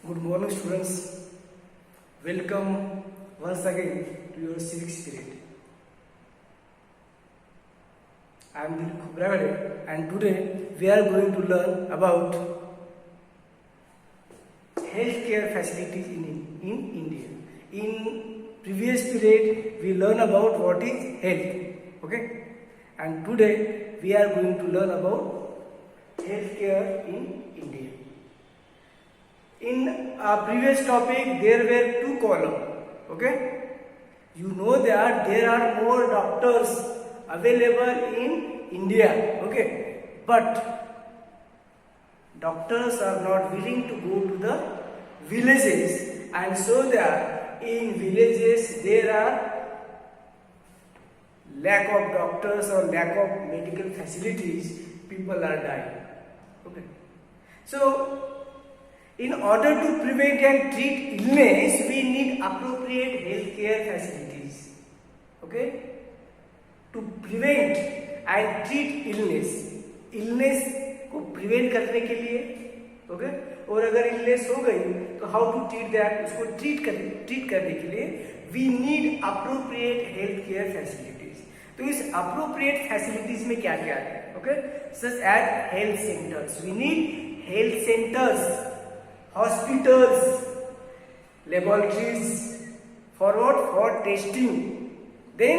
Good morning, students. Welcome once again to your civics period. I am Dilip Khubragade, and today we are going to learn about healthcare facilities in India. In previous period, we learn about what is health. Okay, and today we are going to learn about healthcare in India. In our previous topic, there were two columns. Okay, you know that there are more doctors available in India. Okay, but doctors are not willing to go to the villages, and so that in villages there are lack of doctors or lack of medical facilities. People are dying. Okay, so in order to prevent and treat illness, we need appropriate healthcare facilities. Okay? To prevent and treat illness को prevent करने के लिए, okay? और अगर illness हो गई, तो how to treat that? उसको treat करने के लिए, we need appropriate healthcare facilities. तो इस appropriate facilities में क्या क्या है? Okay? Such as health centers. We need health centers. Hospitals, laboratories, for what? For testing. Then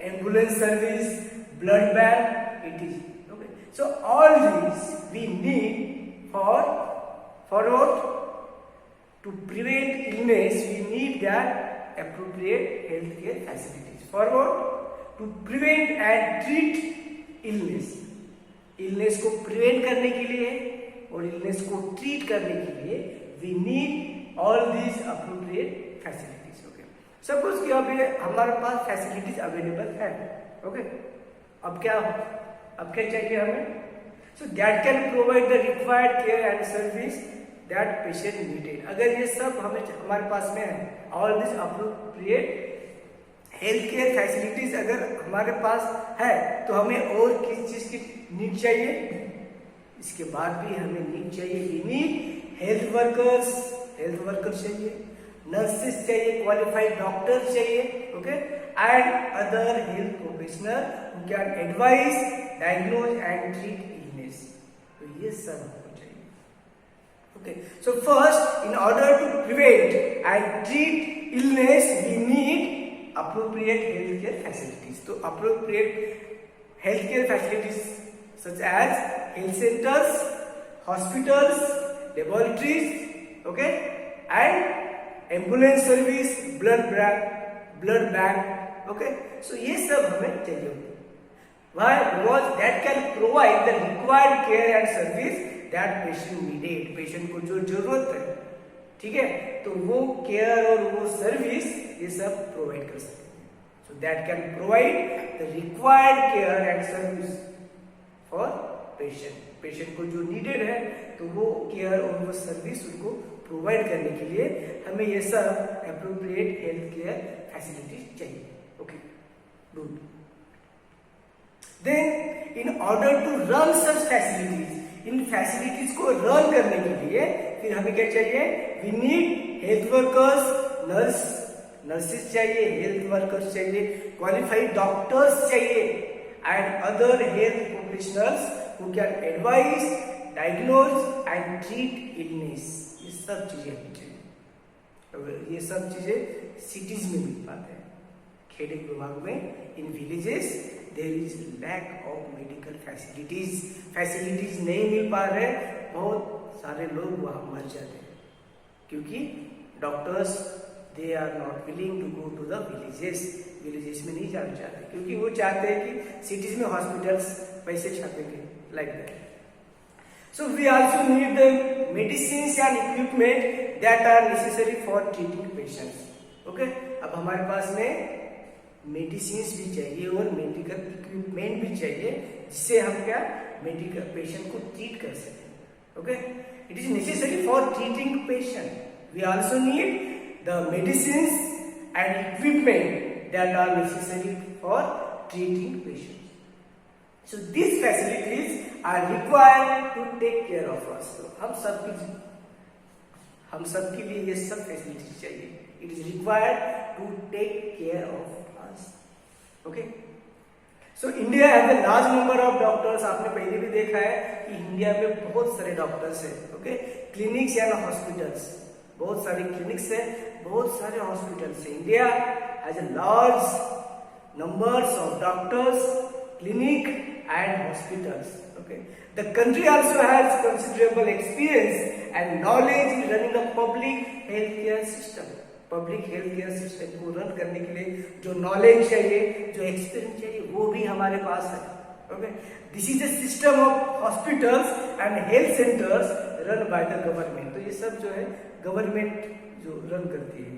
ambulance service, blood bank, etc. Okay. So all these we need for what? To prevent illness, we need that appropriate healthcare facilities. For what? To prevent and treat illness. Illness को prevent करने के लिए और illness को treat करने के लिए we need all these appropriate facilities. Okay, suppose कि अभी हमारे पास फैसिलिटीज अवेलेबल है. ओके, अब क्या चाहिए हमें? So that can provide the required care and service that patient needed. अगर ये सब हमारे पास में है, all this appropriate health care facilities अगर हमारे पास है, तो हमें और किस चीज की नीड चाहिए? इसके बाद भी हमें नीड चाहिए. वी नीड हेल्थ वर्कर्स चाहिए, नर्सेस चाहिए, क्वालिफाइड डॉक्टर्स चाहिए. Okay, and other health professional who can advise, diagnose and treat illness. तो ये सब हमको चाहिए. Okay, so first, in order to prevent and treat illness, we need appropriate health care facilities. तो appropriate health care facilities such as health centers, hospitals, laboratories, okay, and ambulance service, blood bank, okay. So ये सब हमें चाहिए. Why? Because that can provide the required care and service that patient needed. Patient को जो जरूरत है, ठीक है, तो वो केयर और वो सर्विस ये सब प्रोवाइड कर सकते हैं. So that can provide the required care and service और पेशेंट को जो नीडेड है, तो वो केयर और वो सर्विस उनको प्रोवाइड करने के लिए हमें ये सब एप्रोप्रिएट हेल्थ केयर फैसिलिटीज चाहिए. Okay, good. Then in order to run such facilities, in facilities को रन करने के लिए फिर हमें क्या चाहिए? We need health workers, nurses चाहिए, हेल्थ वर्कर्स चाहिए, क्वालिफाइड डॉक्टर्स चाहिए, and other health professionals who can advise, diagnose and treat illness. ये सब चीजें हमें चाहिए. ये सब चीजें सिटीज में मिल पाते हैं. खेड़े विभाग में, in villages there is lack of medical facilities नहीं मिल पा रहे. बहुत सारे लोग वहां मर जाते हैं क्योंकि doctors they are not willing to go to the villages में नहीं जाना चाहते, क्योंकि वो चाहते हैं कि सिटीज में हॉस्पिटल्स पैसे छापेंगे, like that. So we also need the medicines and equipment that are necessary for treating patients. Okay, अब हमारे पास में मेडिसिन्स भी चाहिए और मेडिकल इक्विपमेंट भी चाहिए, जिससे हम क्या मेडिकल पेशेंट को ट्रीट कर सकें. Okay, it is necessary for treating patient. We also need the medicines and equipment that are necessary for treating patients. So these facilities are required to take care of us. So हम सब हम सब के लिए ये सब facilities चाहिए. It is required to take care of us. Okay, so India has a large number of doctors. आपने पहले भी देखा है कि इंडिया में बहुत सारे डॉक्टर्स हैं. ओके, क्लिनिक्स या हॉस्पिटल्स, बहुत सारे क्लिनिक्स है, बहुत सारे हॉस्पिटल्स है. India has a large numbers of doctors, clinic and hospitals. Okay. The country also has considerable experience and knowledge in running a public healthcare system. Public health care system को run करने के लिए जो knowledge चाहिए, जो experience चाहिए, वो भी हमारे पास है. Okay, this is a system of hospitals and health centres run by the government. तो ये सब जो है गवर्नमेंट जो रन करती है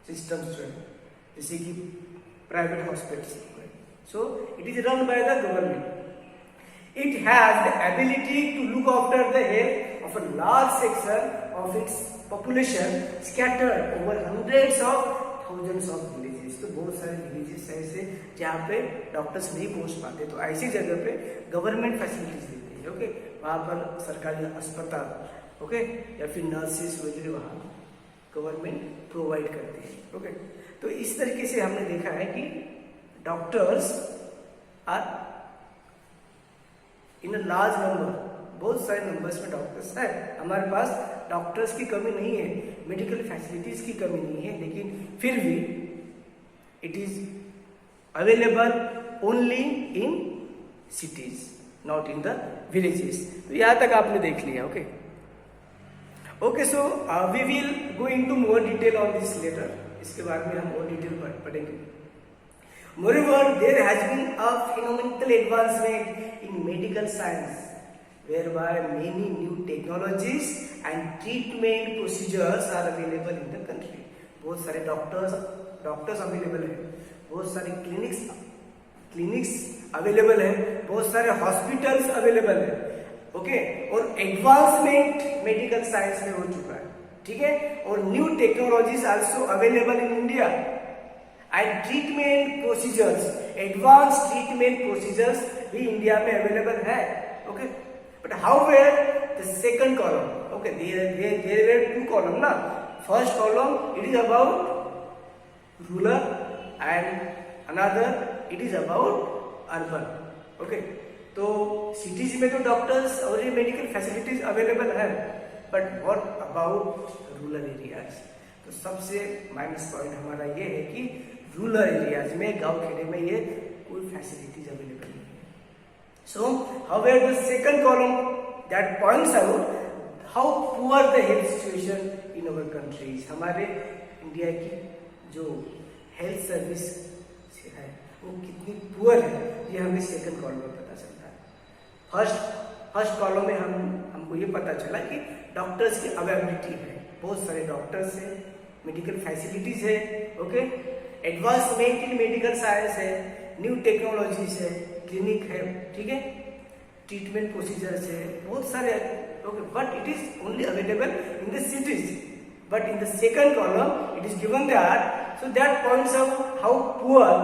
सिस्टम्स जो है, जैसे कि private hospitals. So it is run by the government. It has the ability to look after the health of a large section of its population scattered over hundreds of thousands of villages. तो बहुत सारे villages ऐसे जहाँ पे doctors नहीं पहुँच पाते, तो ऐसी जगह पे गवर्नमेंट फैसिलिटीज देती है. ओके, वहाँ पर सरकारी अस्पताल, ओके, या फिर नर्सेस वगैरह वहाँ गवर्नमेंट प्रोवाइड करती है. ओके, तो इस तरीके से हमने देखा है कि doctors are in a large number. बहुत सारे नंबर्स में डॉक्टर्स है. हमारे पास डॉक्टर्स की कमी नहीं है, मेडिकल फैसिलिटीज की कमी नहीं है, लेकिन फिर भी it is available only in cities, not in the villages. तो यहां तक आपने देख लिया. Okay, okay, so we will go into more detail on this later. इसके बाद में हम और डिटेल पढ़ेंगे. Moreover, there has been a phenomenal advancement in medical science, whereby many new technologies and treatment procedures are available in the country. बहुत सारे doctors available है, बहुत सारे क्लिनिक्स अवेलेबल है, बहुत सारे हॉस्पिटल्स अवेलेबल है. ओके, और एडवांसमेंट मेडिकल साइंस में हो चुका है. ठीक है, और new technologies also available in India. And treatment procedures, advance treatment procedures भी इंडिया में अवेलेबल है. Okay, but how were the second column. Okay, there were two column ना. First column it is about rural and another it is about urban. Okay, तो cities में तो doctors और ये medical facilities available है, but what about rural areas. तो सबसे minus point हमारा ये है कि रूरल एरियाज में, गांव खेड़े में ये कोई फैसिलिटीज अवेलेबल नहीं है. सो however the second column that points out how poor the health situation in our countries. हमारे इंडिया की जो हेल्थ सर्विस है वो कितनी पुअर है, ये हमें सेकंड कॉलम में पता चलता है. फर्स्ट कॉलम में हमको ये पता चला कि डॉक्टर्स की अवेलेबिलिटी है, बहुत सारे डॉक्टर्स है, मेडिकल फैसिलिटीज है. Okay, advancement in medical science है, न्यू टेक्नोलॉजीज है, क्लिनिक है. ठीक है, ट्रीटमेंट प्रोसीजर्स है, बहुत सारे. Okay, but it is only available in the cities. But in the second column it is given that, so that points out how poor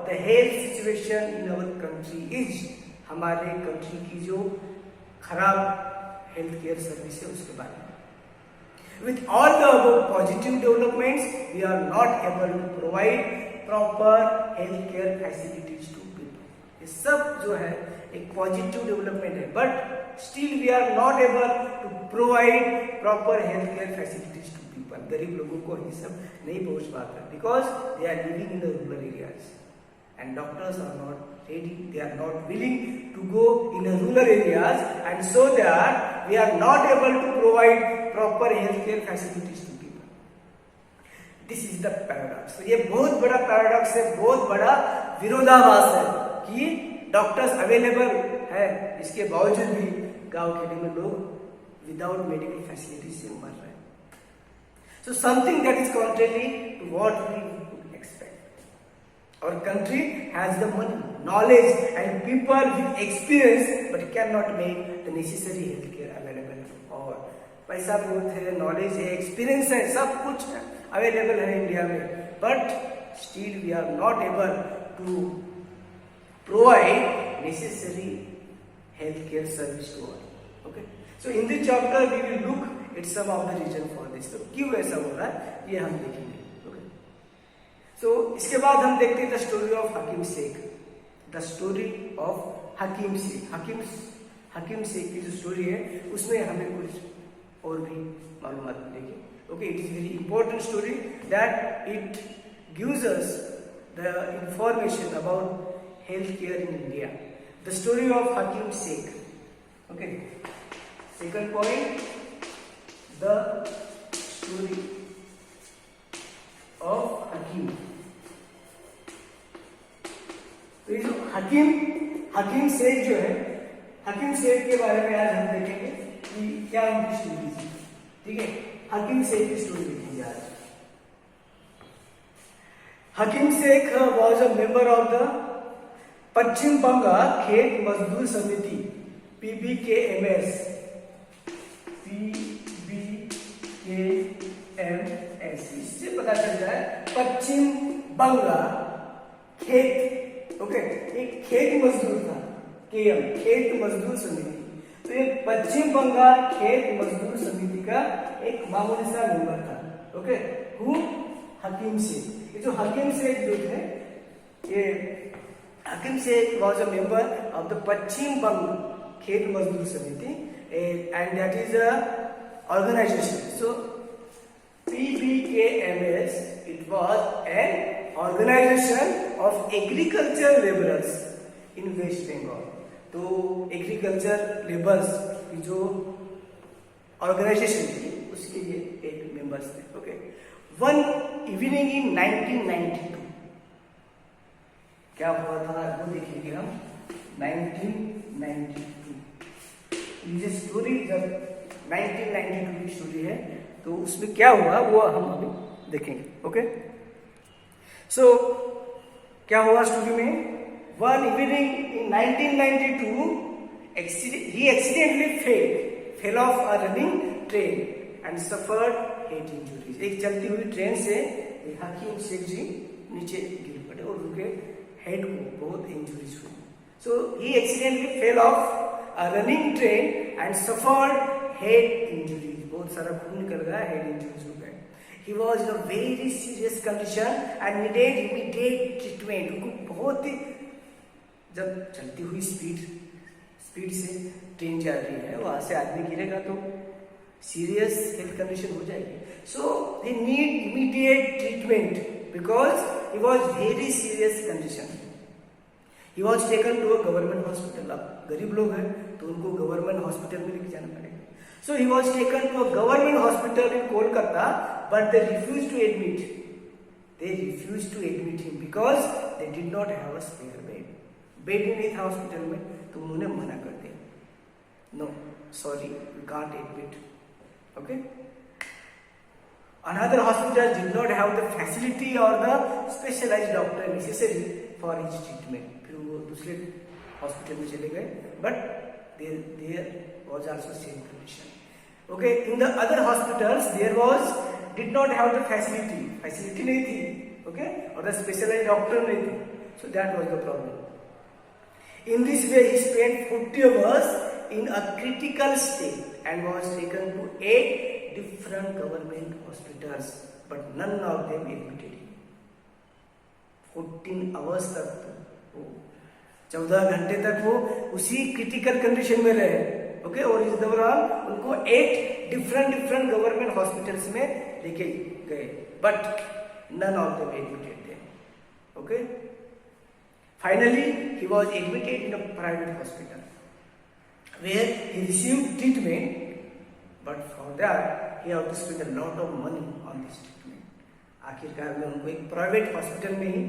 the health situation in our country is. हमारे country की जो खराब health care service है उसके बारे में. With all the above positive developments, we are not able to provide proper healthcare facilities to people. ये सब जो है एक पॉजिटिव डेवलपमेंट है, but still we are not able to provide proper health care facilities to people. गरीब लोगों को ये सब नहीं पहुंच पाता, because they are living in the rural areas and doctors are not ready, they are not willing to go in the rural areas, and so that we are not able to provide proper healthcare facilities to people. This is the paradox. तो ये बहुत बड़ा paradox है, बहुत बड़ा विरोधाभास है कि डॉक्टर्स अवेलेबल है, इसके बावजूद भी गांव खेड़े में लोग विदाउट मेडिकल फैसिलिटीज से मर रहे हैं. So something that is contrary to what we Our country has the money, knowledge and people with experience, but cannot make the necessary healthcare available. और पैसा बहुत है, नॉलेज है, एक्सपीरियंस है, सब कुछ अवेलेबल है इंडिया में, but still we are not able to provide necessary healthcare service to all. Okay, so in this chapter we will look it's some of the reason for this. तो क्यों ऐसा हो रहा है ये हम देखेंगे। ओके, सो इसके बाद हम देखते हैं the story of Hakim Sheikh. The story of Hakim Sheikh. Hakim Sheikh की जो स्टोरी है उसमें हमें कुछ और भी मालूमात मिलेगी। Okay, it is very important story that it gives us the information about health care in India. The story of Hakim Sheikh. Okay, second point, the story of Hakim. तो ये जो हकीम शेख जो है, हकीम शेख के बारे में आज हम देखेंगे कि क्या उनकी स्टोरी थी। ठीक है, हकीम शेख की स्टोरी देखेंगे आज। Hakim Sheikh was a member of the Paschim Bengal Khet Mazdoor समिति PBKMS। इससे पता चल रहा है पश्चिम बंगाल खेत। ओके, एक खेत मजदूर था, खेत मजदूर समिति। तो ये पश्चिम बंगाल खेत मजदूर समिति का एक मामूली सा मेंबर था। ओके, हकीम शेख। ये जो हकीम शेख जो थे, ये Hakim Sheikh was a member of the Paschim Bengal Khet Mazdoor Samiti and that is a organisation. So PBKMS, it was an organization of agriculture laborers in West Bengal। तो एग्रीकल्चर लेबर्स की जो ऑर्गेनाइजेशन थी उसके ये एक मेंबर्स थे। ओके, वन इवनिंग इन 1992 क्या हुआ था वो देखेंगे हम। 1992 ये स्टोरी, जब 1992 की स्टोरी है तो उसमें क्या हुआ वो हम अभी देखेंगे। ओके, सो क्या हुआ स्टोरी में। One evening in 1992 he accidentally fell off a running train and suffered head injuries। एक चलती हुई ट्रेन से हकीम शेख जी नीचे गिर पड़े और उनके हेड को बहुत इंजुरीज हुई। सो he accidentally fell off a running train and suffered head injuries। बहुत सारा खून निकल गया, हेड इंजरीज हो गए। He was in a very serious condition and needed immediate treatment। उनको बहुत ही, जब चलती हुई स्पीड से ट्रेन जा रही है, वहां से आदमी गिरेगा तो सीरियस हेल्थ कंडीशन हो जाएगी। सो he need immediate treatment because he was very serious condition। He was taken to a government hospital। अब गरीब लोग हैं तो उनको गवर्नमेंट हॉस्पिटल में लेके जाना पड़ेगा। So he was taken to a government hospital in Kolkata, but they refused to admit. They refused to admit him because they did not have a spare bed। Bed ही नहीं था hospital में, तो उन्होंने मना कर दिया, no sorry we can't admit. Okay, another hospital did not have the facility or the specialized doctor necessary for his treatment। फिर वो दूसरे हॉस्पिटल में चले गए, but there was also same condition। Okay, in the other hospitals there did not have the facility नहीं थी। Okay, और the specialized doctor नहीं थी, so that was the problem। In this way he spent 40 hours in a critical state and was taken to 8 different government hospitals, but none of them admitted him। 14 hours तक वो 14 घंटे तक वो उसी critical condition में रहे। Okay, और इस दौरान उनको 8 डिफरेंट गवर्नमेंट हॉस्पिटल्स में लेके गए, but none of them admitted them. Okay, finally he was admitted in a private hospital where he received treatment, but for that he have to spend a lot of money on this treatment. आखिरकार में उनको एक private hospital में ही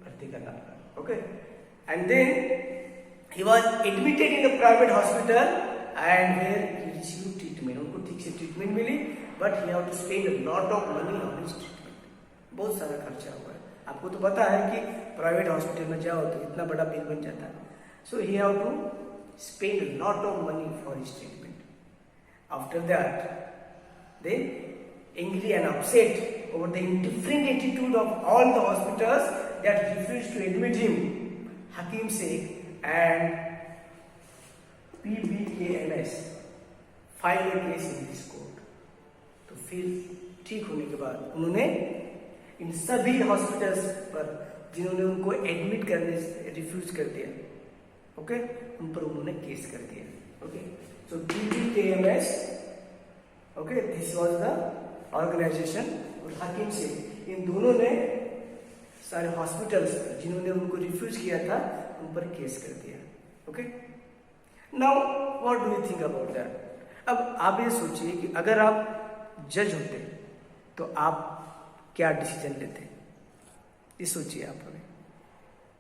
भर्ती करना पड़ा। Okay, and then he was admitted in a private hospital and where he received treatment। उनको ठीक से ट्रीटमेंट मिली, but he have to spend a lot of money on his treatment। बहुत सारा खर्चा हुआ है। आपको तो पता है कि प्राइवेट हॉस्पिटल में जाओ तो इतना बड़ा बिल बन जाता है। So he have to spend a lot of money for his treatment। After that, then angry and upset over the indifferent attitude of all the hospitals that refused to admit him, Hakim Sheikh and PBKMS filed a case in this court। फिर ठीक होने के बाद उन्होंने इन सभी hospitals पर जिन्होंने उनको एडमिट करने से रिफ्यूज कर दिया, ओके, उन पर उन्होंने केस कर दिया, okay. So BBKMS, okay, this was the organization. और हकीम से इन दोनों ने सारे हॉस्पिटल्स जिन्होंने उनको रिफ्यूज किया था उन पर केस कर दिया, okay. Now what do you think about that? अब आप ये सोचिए कि अगर आप जज होते तो आप क्या डिसीजन लेते, ये सोचिए आप अभी।